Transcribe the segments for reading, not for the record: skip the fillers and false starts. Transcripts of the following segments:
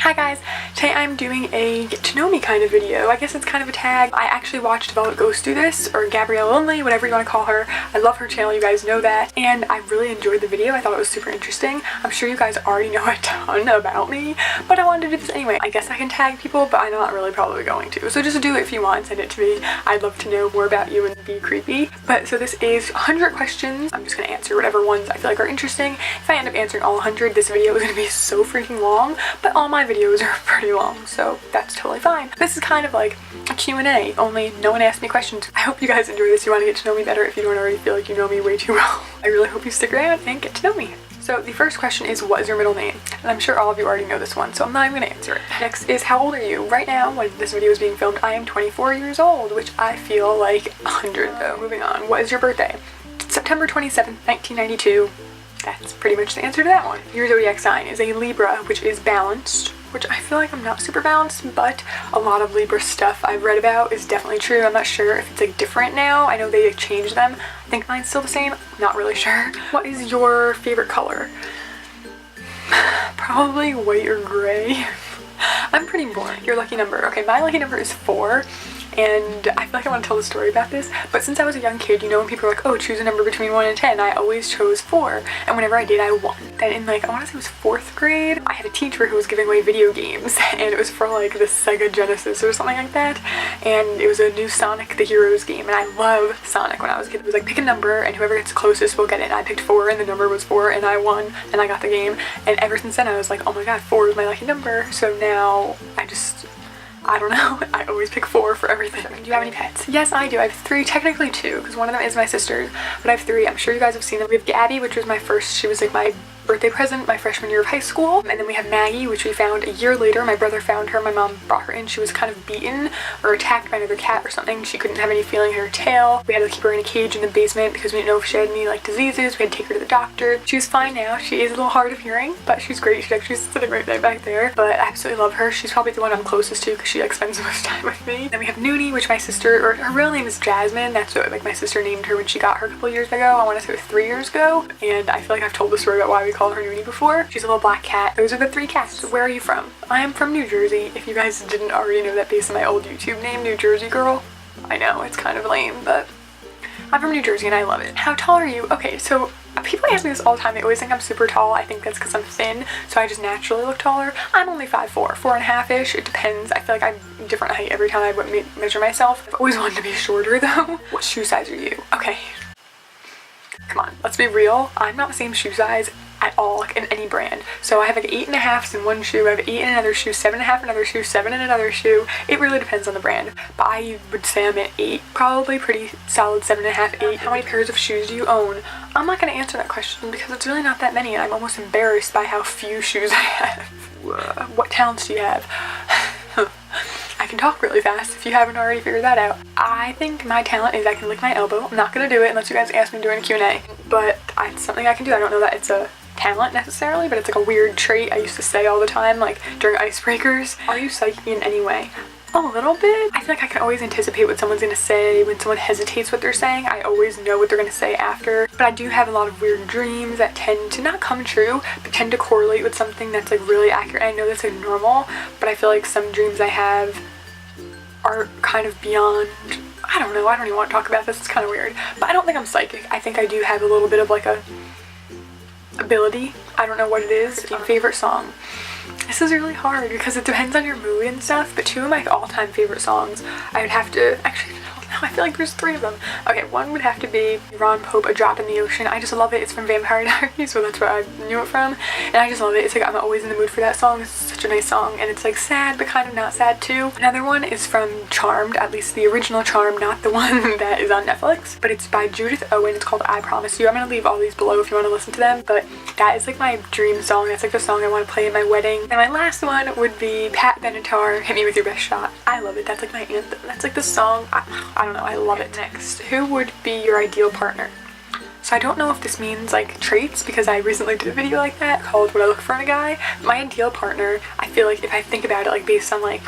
Hi guys, today I'm doing a get to know me kind of video. I guess it's kind of a tag. I actually watched Velvet Ghost do this, or Gabriella only, whatever you want to call her. I love her channel, you guys know that, and I really enjoyed the video. I thought it was super interesting. I'm sure you guys already know a ton about me, but I wanted to do this anyway. I guess I can tag people, but I'm not really probably going to. So just do it if you want, send it to me. I'd love to know more about you and be creepy. But so this is 100 questions. I'm just going to answer whatever ones I feel like are interesting. If I end up answering all 100, this video is going to be so freaking long, but all my videos are pretty long, so that's totally fine. This is kind of like a Q&A, only no one asked me questions. I hope you guys enjoy this. You want to get to know me better if you don't already feel like you know me way too well. I really hope you stick around and get to know me. So the first question is, what is your middle name? And I'm sure all of you already know this one, so I'm not even going to answer it. Next is, how old are you? Right now, when this video is being filmed, I am 24 years old, which I feel like 100 though. Moving on, what is your birthday? September 27th, 1992. That's pretty much the answer to that one. Your zodiac sign is a Libra, which is balanced, which I feel like I'm not super balanced, but a lot of Libra stuff I've read about is definitely true. I'm not sure if it's like different now. I know they changed them. I think mine's still the same. Not really sure. What is your favorite color? Probably white or gray. I'm pretty boring. Your lucky number. Okay, my lucky number is 4. And I feel like I want to tell the story about this, but since I was a young kid, you know, when people are like, oh, choose a number between 1 and 10, I always chose 4, and whenever I did, I won. Then in like, I want to say it was 4th grade, I had a teacher who was giving away video games, and it was for like the Sega Genesis or something like that, and it was a new Sonic the Heroes game, and I love Sonic. When I was a kid, it was like, pick a number, and whoever gets closest will get it, and I picked 4, and the number was 4, and I won, and I got the game, and ever since then, I was like, oh my god, 4 is my lucky number, so now I don't know, I always pick 4 for everything. Do you have any pets? Yes, I do. I have 3, technically 2, because one of them is my sister's, but I have 3. I'm sure you guys have seen them. We have Gabby, which was my first, she was like my birthday present my freshman year of high school, and then we have Maggie, which we found a year later. My brother found her, my mom brought her in. She was kind of beaten or attacked by another cat or something. She couldn't have any feeling in her tail. We had to keep her in a cage in the basement because we didn't know if she had any like diseases. We had to take her to the doctor. She's fine now. She is a little hard of hearing, but she's great. She's actually sitting right there back there, but I absolutely love her. She's probably the one I'm closest to because she like spends the most time with me. Then we have Noonie, which my sister, or her real name is Jasmine. That's what like my sister named her when she got her a couple years ago. I want to say it was 3 years ago, and I feel like I've told the story about why we call her Noonie before. She's a little black cat. Those are the 3 cats. Where are you from? I am from New Jersey. If you guys didn't already know that based on my old YouTube name, New Jersey Girl. I know, it's kind of lame, but I'm from New Jersey and I love it. How tall are you? Okay, so people ask me this all the time. They always think I'm super tall. I think that's because I'm thin, so I just naturally look taller. I'm only 5'4", 4.5-ish. It depends. I feel like I'm different height every time I measure myself. I've always wanted to be shorter though. What shoe size are you? Okay. Come on, let's be real. I'm not the same shoe size at all, like in any brand. So I have like 8.5s in one shoe, I have 8 in another shoe, 7.5 in another shoe, 7 in another shoe. It really depends on the brand, but I would say I'm at 8, probably pretty solid 7.5, 8. How many pairs of shoes do you own? I'm not going to answer that question because it's really not that many, and I'm almost embarrassed by how few shoes I have. What talents do you have? I can talk really fast if you haven't already figured that out. I think my talent is I can lick my elbow. I'm not going to do it unless you guys ask me during a Q&A, but it's something I can do. I don't know that it's a talent necessarily, but it's like a weird trait I used to say all the time, like during icebreakers. Are you psychic in any way? A little bit. I feel like I can always anticipate what someone's gonna say. When someone hesitates what they're saying, I always know what they're gonna say after. But I do have a lot of weird dreams that tend to not come true, but tend to correlate with something that's like really accurate. I know that's like normal, but I feel like some dreams I have are kind of beyond, I don't know, I don't even want to talk about this, it's kind of weird. But I don't think I'm psychic. I think I do have a little bit of like a ability. I don't know what it is. Favorite song? This is really hard because it depends on your mood and stuff, but 2 of my all-time favorite songs, I would have to, actually, I feel like there's 3 of them. Okay, one would have to be Ron Pope, A Drop in the Ocean. I just love it. It's from Vampire Diaries, so that's where I knew it from, and I just love it. It's like I'm always in the mood for that song. It's such a nice song, and it's like sad, but kind of not sad too. Another one is from Charmed, at least the original Charmed, not the one that is on Netflix, but it's by Judith Owen. It's called I Promise You. I'm gonna leave all these below if you want to listen to them, but that is like my dream song. That's like the song I want to play at my wedding. And my last one would be Benatar, Hit Me With Your Best Shot. I love it. That's like my anthem. That's like the song. I don't know. I love it. Next, who would be your ideal partner? So I don't know if this means like traits, because I recently did a video like that called What I Look For in a Guy. My ideal partner, I feel like if I think about it like based on like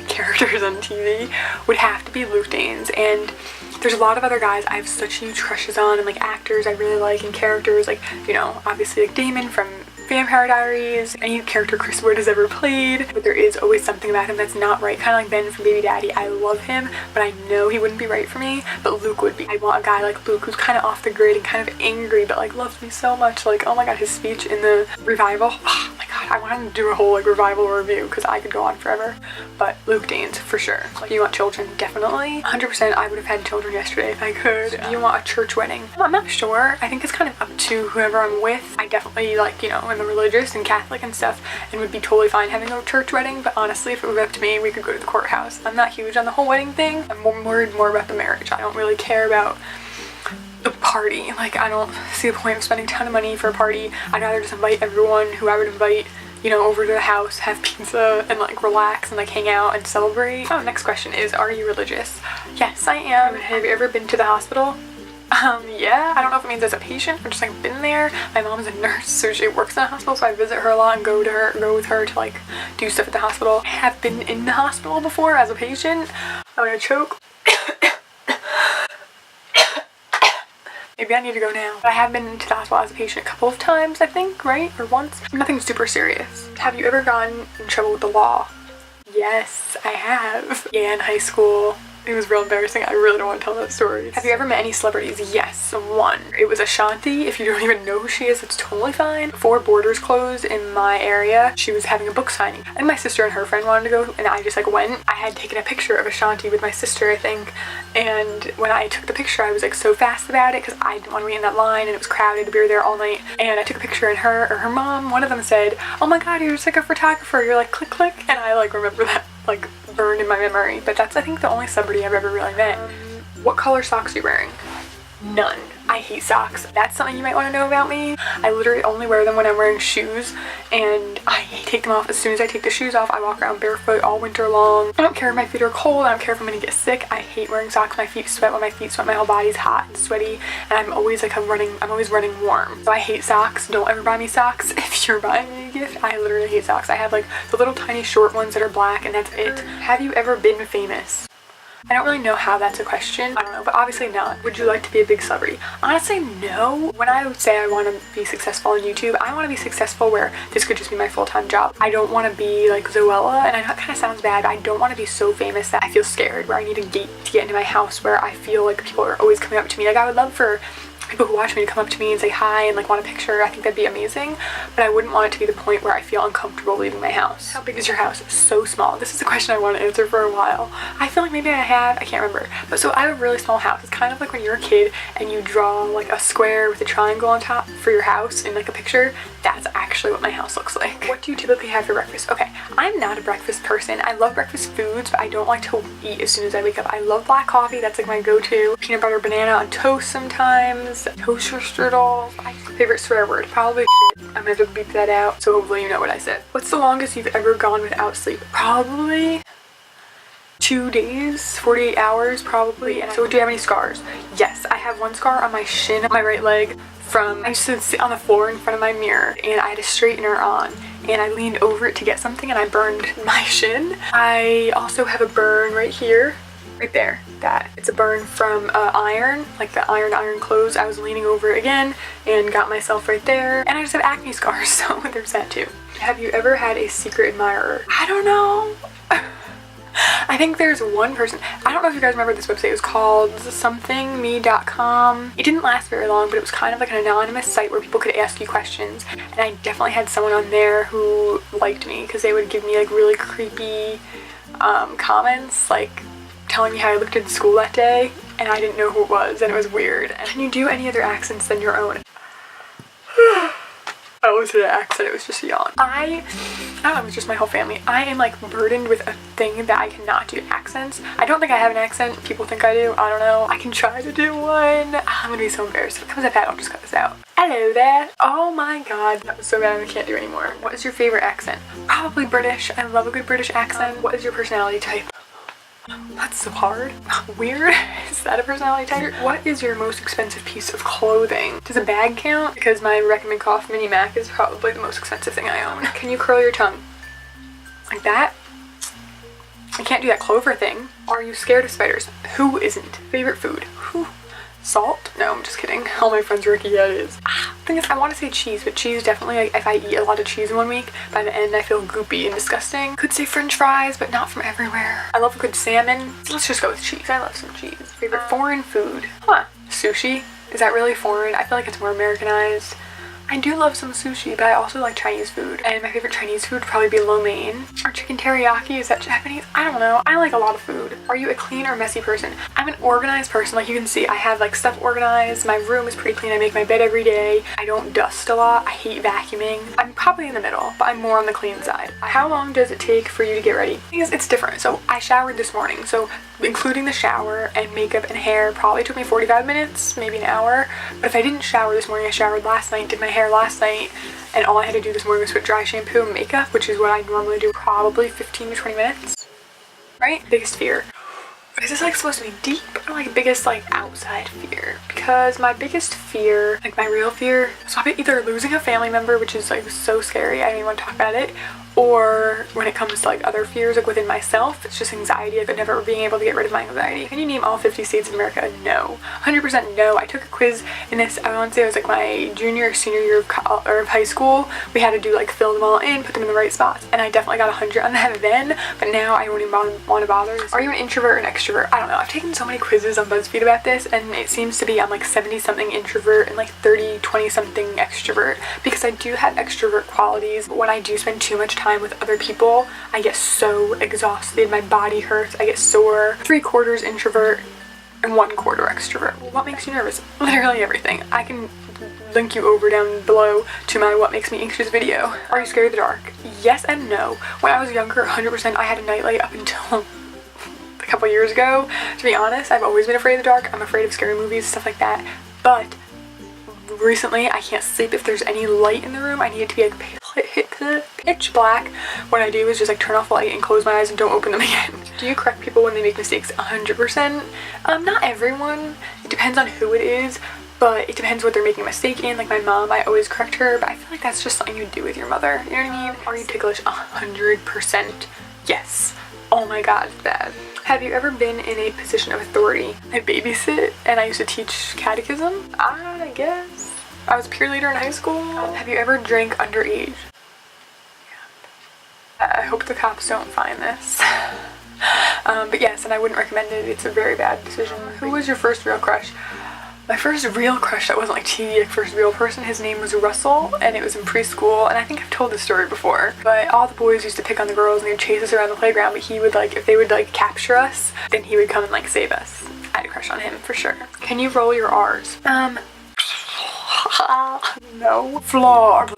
characters on TV, would have to be Luke Danes. And there's a lot of other guys I have such huge crushes on, and like actors I really like, and characters like, you know, obviously like Damon from Vampire Diaries, any character Chris Wood has ever played, but there is always something about him that's not right. Kind of like Ben from Baby Daddy. I love him, but I know he wouldn't be right for me, but Luke would be. I want a guy like Luke who's kind of off the grid and kind of angry, but like loves me so much. Like, oh my god, his speech in the revival. Oh my god, I want to do a whole like revival review because I could go on forever. But Luke Danes for sure. Like, you want children? Definitely. 100% I would have had children yesterday if I could. Do you want a church wedding? I'm not sure. I think it's kind of up to whoever I'm with. I definitely like, you know, I'm religious and Catholic and stuff and would be totally fine having a church wedding, but honestly if it was up to me we could go to the courthouse. I'm not huge on the whole wedding thing. I'm worried more about the marriage. I don't really care about the party. Like, I don't see the point of spending a ton of money for a party. I'd rather just invite everyone who I would invite, you know, over to the house, have pizza and like relax and like hang out and celebrate. Oh, next question is, are you religious? Yes, I am. Have you ever been to the hospital? Yeah, I don't know if it means as a patient or just like been there. My mom's a nurse, so she works in a hospital, so I visit her a lot and go with her to like do stuff at the hospital. I have been in the hospital before as a patient. I'm gonna choke. Maybe I need to go now. But I have been to the hospital as a patient a couple of times, I think, right? Or once. Nothing super serious. Have you ever gotten in trouble with the law? Yes, I have. Yeah, in high school. It was real embarrassing. I really don't want to tell that story. Have you ever met any celebrities? Yes, one. It was Ashanti. If you don't even know who she is, it's totally fine. Before borders closed in my area, she was having a book signing. And my sister and her friend wanted to go, and I just like went. I had taken a picture of Ashanti with my sister, I think. And when I took the picture, I was like so fast about it because I didn't want to be in that line and it was crowded. We were there all night. And I took a picture and her mom, one of them said, "Oh my god, you're just like a photographer. You're like click click." And I like remember that like burned in my memory. But that's I think the only celebrity I've ever really met. What color socks are you wearing? None. I hate socks. That's something you might want to know about me. I literally only wear them when I'm wearing shoes, and I take them off as soon as I take the shoes off. I walk around barefoot all winter long. I don't care if my feet are cold. I don't care if I'm gonna get sick. I hate wearing socks. My feet sweat. When my feet sweat, my whole body's hot and sweaty, and I'm always running warm. So I hate socks. Don't ever buy me socks. If you're buying me a gift, I literally hate socks. I have like the little tiny short ones that are black, and that's it. Have you ever been famous? I don't really know how that's a question. I don't know, but obviously not. Would you like to be a big celebrity? Honestly, no. When I would say I want to be successful on YouTube, I want to be successful where this could just be my full-time job. I don't want to be like Zoella, and I know it kind of sounds bad, but I don't want to be so famous that I feel scared, where I need a gate to get into my house, where I feel like people are always coming up to me. Like, I would love for people who watch me to come up to me and say hi and like want a picture. I think that'd be amazing, but I wouldn't want it to be the point where I feel uncomfortable leaving my house. How big is your house? So small. This is a question I want to answer for a while. I feel like maybe I can't remember, but so I have a really small house. It's kind of like when you're a kid and you draw like a square with a triangle on top for your house in like a picture. That's actually what my house looks like. What do you typically have for breakfast? Okay, I'm not a breakfast person. I love breakfast foods, but I don't like to eat as soon as I wake up. I love black coffee. That's like my go-to. Peanut butter banana on toast sometimes. Toaster strudels. My favorite swear word. Probably shit. I'm gonna have to beep that out, so hopefully you know what I said. What's the longest you've ever gone without sleep? Probably 2 days, 48 hours probably. And so do you have any scars? Yes, I have one scar on my shin, on my right leg, from I used to sit on the floor in front of my mirror and I had a straightener on and I leaned over it to get something and I burned my shin. I also have a burn right here, right there. That it's a burn from iron, like the iron clothes. I was leaning over it again and got myself right there. And I just have acne scars, so there's that too. Have you ever had a secret admirer? I don't know. I think there's one person. I don't know if you guys remember this website. It was called somethingme.com. It didn't last very long, but it was kind of like an anonymous site where people could ask you questions. And I definitely had someone on there who liked me because they would give me like really creepy comments, like telling me how I looked in school that day, and I didn't know who it was, and it was weird. And can you do any other accents than your own? I almost did an accent, it was just a yawn. I don't know, it was just my whole family. I am like burdened with a thing that I cannot do accents. I don't think I have an accent. People think I do. I don't know. I can try to do one. I'm gonna be so embarrassed. If it comes up bad, I'll just cut this out. Hello there. Oh my god, that was so bad I can't do anymore. What is your favorite accent? Probably British. I love a good British accent. What is your personality type? That's so hard. Weird. Is that a personality type? What is your most expensive piece of clothing? Does a bag count? Because my Recommend Cough Mini Mac is probably the most expensive thing I own. Can you curl your tongue? Like that? I can't do that Clover thing. Are you scared of spiders? Who isn't? Favorite food? Whew. Salt? No, I'm just kidding. All my friends are like, yeah, it is. Thing is, I want to say cheese, but cheese definitely, like, if I eat a lot of cheese in 1 week, by the end I feel goopy and disgusting. Could say french fries, but not from everywhere. I love a good salmon. So let's just go with cheese. I love some cheese. Favorite foreign food? Sushi? Is that really foreign? I feel like it's more Americanized. I do love some sushi, but I also like Chinese food. And my favorite Chinese food would probably be lo mein. Or chicken teriyaki, is that Japanese? I don't know. I like a lot of food. Are you a clean or messy person? I'm an organized person. Like you can see, I have like stuff organized. My room is pretty clean. I make my bed every day. I don't dust a lot. I hate vacuuming. I'm probably in the middle, but I'm more on the clean side. How long does it take for you to get ready? Because it's different. So I showered this morning. So including the shower and makeup and hair probably took me 45 minutes, maybe an hour. But if I didn't shower this morning, I showered last night, did my hair last night, and all I had to do this morning was put dry shampoo and makeup, which is what I normally do, probably 15 to 20 minutes. Right? Biggest fear. Is this like supposed to be deep or like biggest like outside fear? Because my biggest fear, like my real fear, is either losing a family member, which is like so scary, I don't even want to talk about it, or when it comes to like other fears like within myself, it's just anxiety of never being able to get rid of my anxiety. Can you name all 50 states in America? No. 100% no. I took a quiz in this, I want to say it was like my junior or senior year of high school. We had to do like fill them all in, put them in the right spots, and I definitely got 100 on that then, but now I don't even want to bother. Are you an introvert or an extrovert? I don't know. I've taken so many quizzes on BuzzFeed about this, and it seems to be I'm like 70 something introvert and like 20 something extrovert, because I do have extrovert qualities. But when I do spend too much time with other people, I get so exhausted, my body hurts, I get sore. 3/4 introvert and 1/4 extrovert. What makes you nervous? Literally everything. I can link you over down below to my what makes me anxious video. Are you scared of the dark? Yes and no. When I was younger, 100% I had a nightlight up until a couple years ago. To be honest, I've always been afraid of the dark. I'm afraid of scary movies, stuff like that. But recently, I can't sleep if there's any light in the room. I need it to be like pitch black. What I do is just like turn off the light and close my eyes and don't open them again. Do you correct people when they make mistakes? 100%. Not everyone. It depends on who it is, but it depends what they're making a mistake in. Like my mom, I always correct her, but I feel like that's just something you do with your mother. You know what I mean? Are you ticklish? 100% yes. Oh my god, it's bad. Have you ever been in a position of authority? I babysit and I used to teach catechism, I guess. I was peer leader in high school. Have you ever drank underage? I hope the cops don't find this. But yes, and I wouldn't recommend it. It's a very bad decision. Who was your first real crush? My first real crush that wasn't like TV, like first real person, his name was Russell, and it was in preschool, and I think I've told this story before, but all the boys used to pick on the girls and they'd chase us around the playground, but he would like, if they would like capture us, then he would come and like save us. I had a crush on him for sure. Can you roll your R's? No. Floor.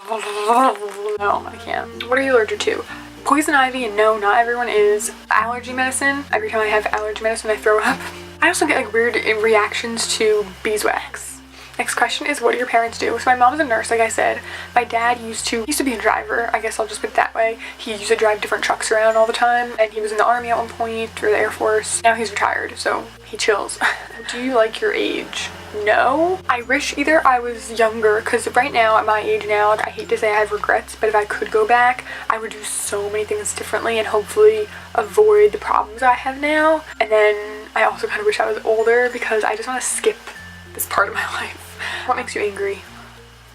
No, I can't. What are you allergic to? Poison ivy, and no, not everyone is. Allergy medicine. Every time I have allergy medicine, I throw up. I also get like weird reactions to beeswax. Next question is, what do your parents do? So my mom's a nurse, like I said. My dad used to be a driver, I guess I'll just put it that way. He used to drive different trucks around all the time, and he was in the army at one point, or the Air Force. Now he's retired, so he chills. Do you like your age? No. I wish either I was younger, because right now, at my age now, like, I hate to say I have regrets, but if I could go back, I would do so many things differently and hopefully avoid the problems I have now. And then I also kind of wish I was older, because I just want to skip this part of my life. What makes you angry?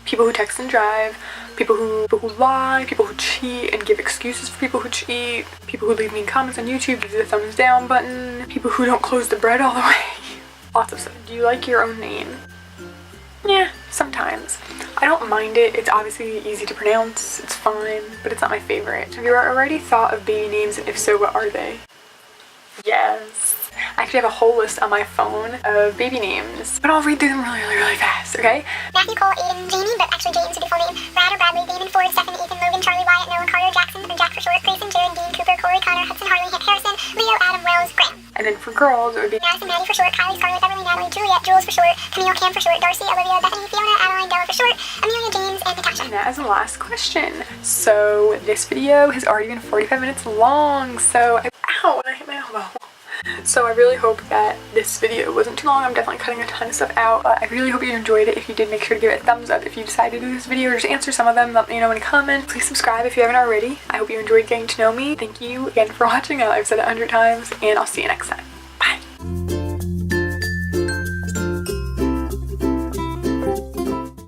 People who text and drive, people who lie, people who cheat and give excuses for people who cheat, people who leave mean comments on YouTube, give the thumbs down button, people who don't close the bread all the way. Lots of stuff. Do you like your own name? Yeah, sometimes. I don't mind it. It's obviously easy to pronounce. It's fine, but it's not my favorite. Have you already thought of baby names, and if so, what are they? Yes. I actually have a whole list on my phone of baby names, but I'll read through them really fast, okay? Matthew, Cole, Aiden, Jamie, but actually James would be full name. Brad or Bradley, Damon, Ford, Stephen, Ethan, Logan, Charlie, Wyatt, Noah, Carter, Jackson, or Jack for short, Grayson, Jared, Dean, Cooper, Corey, Connor, Hudson, Harley, Harrison, Leo, Adam, Wells, Graham. And then for girls, it would be Madison, Maddie for short, Kylie, Scarlett, Everly, Natalie, Juliet, Jules for short, Camille, Cam for short, Darcy, Olivia, Bethany, Fiona, Adeline, Della for short, Amelia, James, and Natasha. And that is the last question. So this video has already been 45 minutes long, so ow, when I hit my elbow. So I really hope that this video wasn't too long. I'm definitely cutting a ton of stuff out. I really hope you enjoyed it. If you did, make sure to give it a thumbs up. If you decided to do this video or just answer some of them, let me know in a comment. Please subscribe if you haven't already. I hope you enjoyed getting to know me. Thank you again for watching. I've said it 100 times, and I'll see you next time.